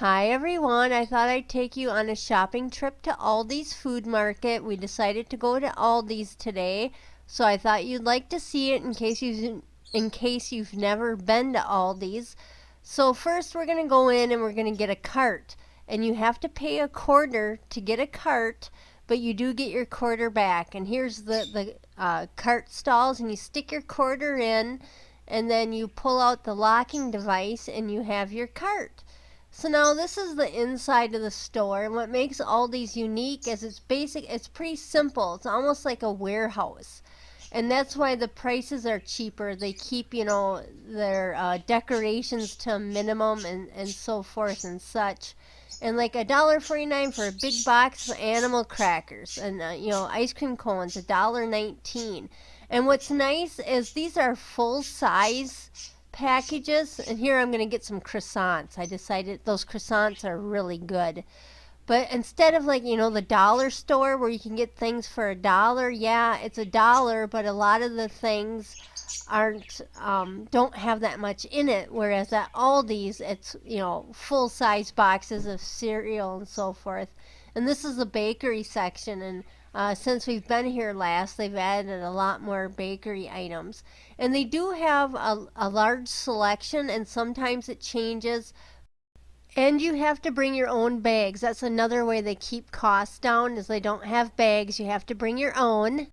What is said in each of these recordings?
Hi everyone, I thought I'd take you on a shopping trip to Aldi's Food Market. We decided to go to Aldi's today, so I thought you'd like to see it in case you've never been to Aldi's. So first we're going to go in and we're going to get a cart, and you have to pay a quarter to get a cart, but you do get your quarter back. And here's the cart stalls, and you stick your quarter in, and then you pull out the locking device and you have your cart. So now this is the inside of the store, and what makes Aldi's unique is it's pretty simple. It's almost like a warehouse. And that's why the prices are cheaper. They keep, their decorations to a minimum and so forth and such. And like $1.49 for a big box of animal crackers and ice cream cones, $1.19. And what's nice is these are full size packages. And here I'm going to get some croissants. I decided those croissants are really good. But instead of the dollar store where you can get things for $1, yeah, it's $1, but a lot of the things aren't don't have that much in it. Whereas at Aldi's, it's full size boxes of cereal and so forth. And this is the bakery section, and since we've been here last, they've added a lot more bakery items. And they do have a large selection, and sometimes it changes. And you have to bring your own bags. That's another way they keep costs down, is they don't have bags. You have to bring your own.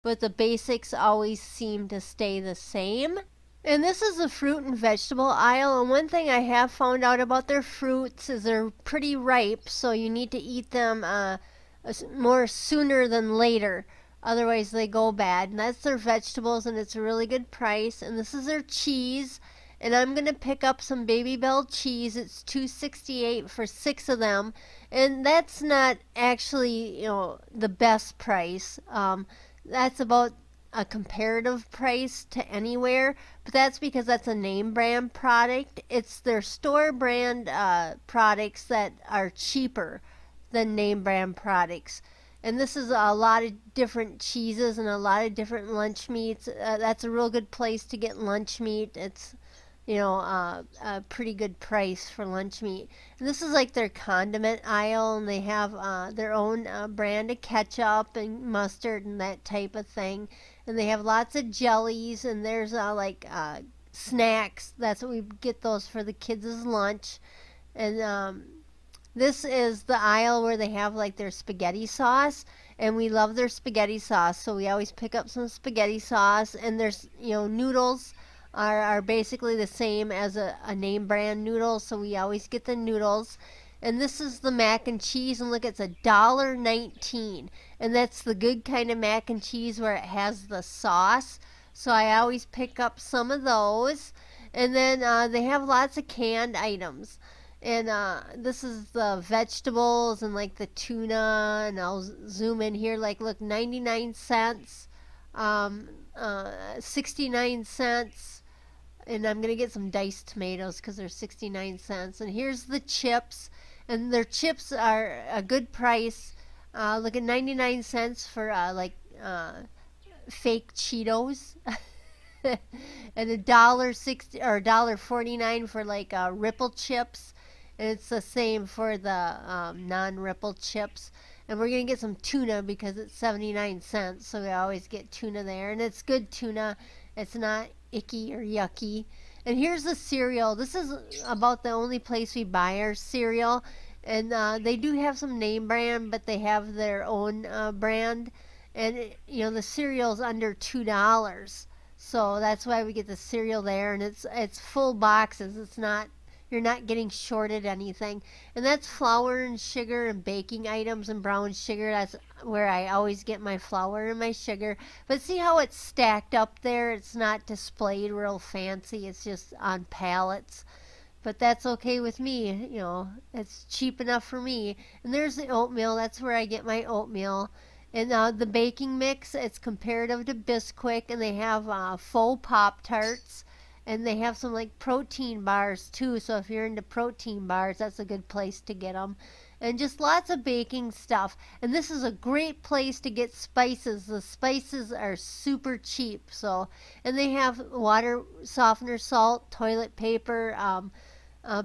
But the basics always seem to stay the same. And this is the fruit and vegetable aisle. And one thing I have found out about their fruits is they're pretty ripe, so you need to eat them more sooner than later. Otherwise, they go bad. And that's their vegetables, and it's a really good price. And this is their cheese. And I'm going to pick up some Baby Bell cheese. It's $2.68 for 6 of them. And that's not actually, the best price. That's about a comparative price to anywhere, but that's because that's a name brand product. It's their store brand products that are cheaper than name brand products. And this is a lot of different cheeses and a lot of different lunch meats. That's a real good place to get lunch meat. It's a pretty good price for lunch meat. And this is like their condiment aisle, and they have their own brand of ketchup and mustard and that type of thing. And they have lots of jellies, and there's snacks. That's what we get those for the kids' lunch. And this is the aisle where they have like their spaghetti sauce, and we love their spaghetti sauce, so we always pick up some spaghetti sauce. And there's noodles are basically the same as a name brand noodle, so we always get the noodles. And this is the mac and cheese, and look, it's $1.19, and that's the good kind of mac and cheese where it has the sauce, so I always pick up some of those. And then they have lots of canned items. And this is the vegetables and like the tuna, and I'll zoom in here. Like, look, 99 cents, 69 cents, and I'm gonna get some diced tomatoes because they're 69 cents. And here's the chips, and their chips are a good price. Look at 99 cents for fake Cheetos, and $1.60 or $1.49 for Ripple chips, and it's the same for the non-Ripple chips. And we're gonna get some tuna because it's 79 cents, so we always get tuna there, and it's good tuna. It's not icky or yucky. And here's the cereal. This is about the only place we buy our cereal. And they do have some name brand, but they have their own brand. And the cereal's under $2, so that's why we get the cereal there. And it's full boxes. It's not You're not getting shorted anything. And that's flour and sugar and baking items and brown sugar. That's where I always get my flour and my sugar. But see how it's stacked up there? It's not displayed real fancy. It's just on pallets. But that's okay with me. It's cheap enough for me. And there's the oatmeal. That's where I get my oatmeal. And the baking mix, it's comparative to Bisquick. And they have faux Pop-Tarts. And they have some protein bars too, so if you're into protein bars, that's a good place to get them. And just lots of baking stuff. And this is a great place to get spices. The spices are super cheap. And they have water softener, salt, toilet paper,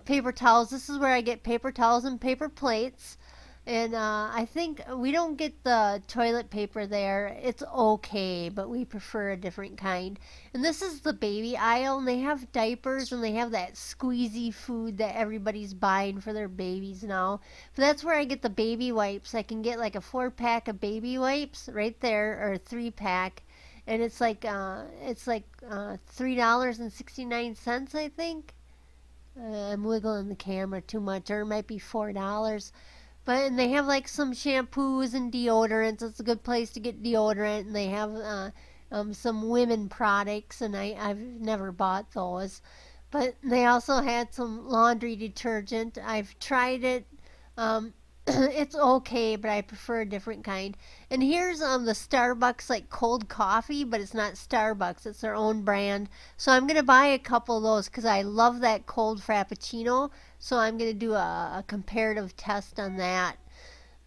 paper towels. This is where I get paper towels and paper plates. And I think we don't get the toilet paper there. It's okay, but we prefer a different kind. And this is the baby aisle, and they have diapers and they have that squeezy food that everybody's buying for their babies now. But that's where I get the baby wipes. I can get like a 4-pack of baby wipes right there, or a 3-pack. And it's like $3.69, I think. I'm wiggling the camera too much, or it might be $4. But and they have like some shampoos and deodorants. It's a good place to get deodorant, and they have some women products, and I've never bought those. But they also had some laundry detergent. I've tried it. Um, it's okay, but I prefer a different kind. And here's the Starbucks like cold coffee, but it's not Starbucks. It's their own brand. So I'm gonna buy a couple of those because I love that cold frappuccino. So I'm gonna do a comparative test on that,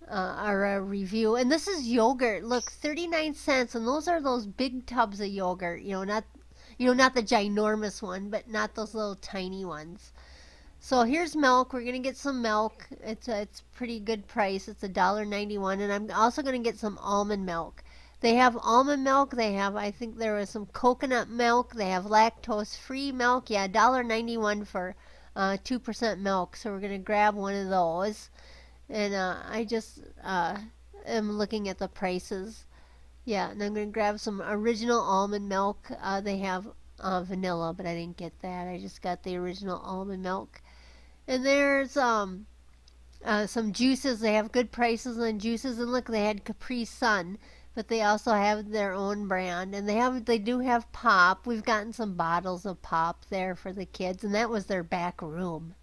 or a review. And this is yogurt. Look, 39 cents, and those are those big tubs of yogurt. Not the ginormous one, but not those little tiny ones. So here's milk. We're gonna get some milk. It's pretty good price. It's $1.91, and I'm also gonna get some almond milk. They have almond milk. They have, I think there was some coconut milk. They have lactose free milk. Yeah, $1.91 for 2% milk. So we're gonna grab one of those. And I just am looking at the prices. Yeah, and I'm gonna grab some original almond milk. They have vanilla, but I didn't get that. I just got the original almond milk. And there's some juices. They have good prices on juices. And look, they had Capri Sun, but they also have their own brand. And they do have pop. We've gotten some bottles of pop there for the kids, and that was their back room.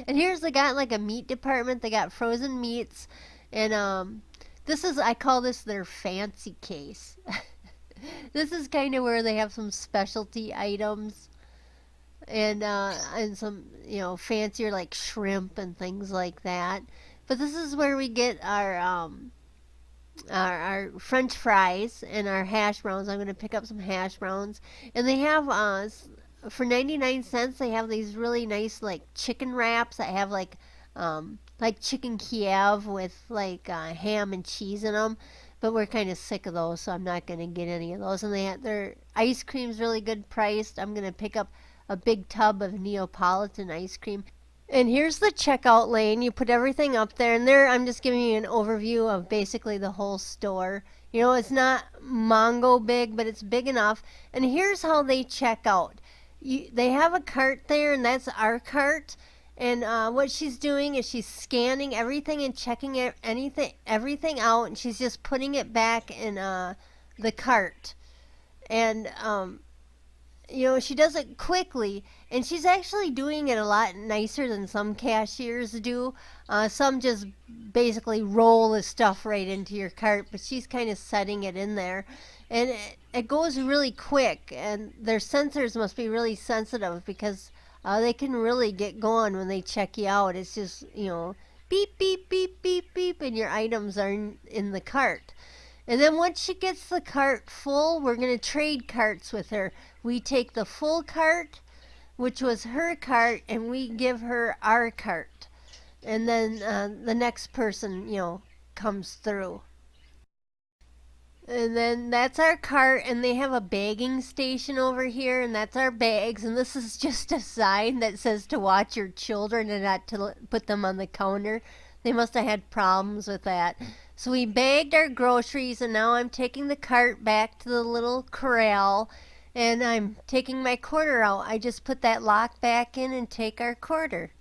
And here's they got like a meat department. They got frozen meats, and I call this their fancy case. This is kind of where they have some specialty items, and some fancier like shrimp and things like that. But this is where we get our French fries and our hash browns. I'm gonna pick up some hash browns, and they have for 99 cents they have these really nice like chicken wraps that have like chicken Kiev with like ham and cheese in them. But we're kind of sick of those, so I'm not going to get any of those. And their ice cream's really good priced. I'm going to pick up a big tub of Neapolitan ice cream. And here's the checkout lane. You put everything up there, and there I'm just giving you an overview of basically the whole store. It's not Mongo big, but it's big enough. And here's how they check out. They have a cart there, and that's our cart. And what she's doing is she's scanning everything and checking everything out, and she's just putting it back in the cart. And she does it quickly, and she's actually doing it a lot nicer than some cashiers do. Some just basically roll the stuff right into your cart, but she's kind of setting it in there. And it goes really quick, and their sensors must be really sensitive because they can really get going when they check you out. It's just, beep, beep, beep, beep, beep, and your items are in the cart. And then once she gets the cart full, we're going to trade carts with her. We take the full cart, which was her cart, and we give her our cart. And then the next person, comes through. And then that's our cart, and they have a bagging station over here, and that's our bags. And this is just a sign that says to watch your children and not to put them on the counter. They must have had problems with that. So we bagged our groceries, and now I'm taking the cart back to the little corral, and I'm taking my quarter out. I just put that lock back in and take our quarter.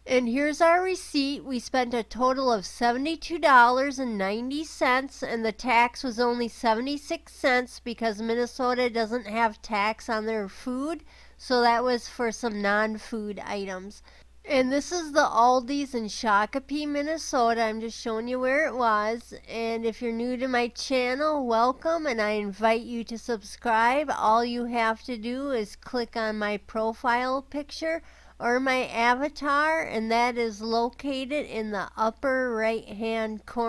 And here's our receipt. We spent a total of $72.90, and the tax was only 76 cents because Minnesota doesn't have tax on their food, so that was for some non-food items. And this is the Aldis in Shakopee, Minnesota. I'm just showing you where it was. And if you're new to my channel, welcome, and I invite you to subscribe. All you have to do is click on my profile picture or my avatar, and that is located in the upper right hand corner.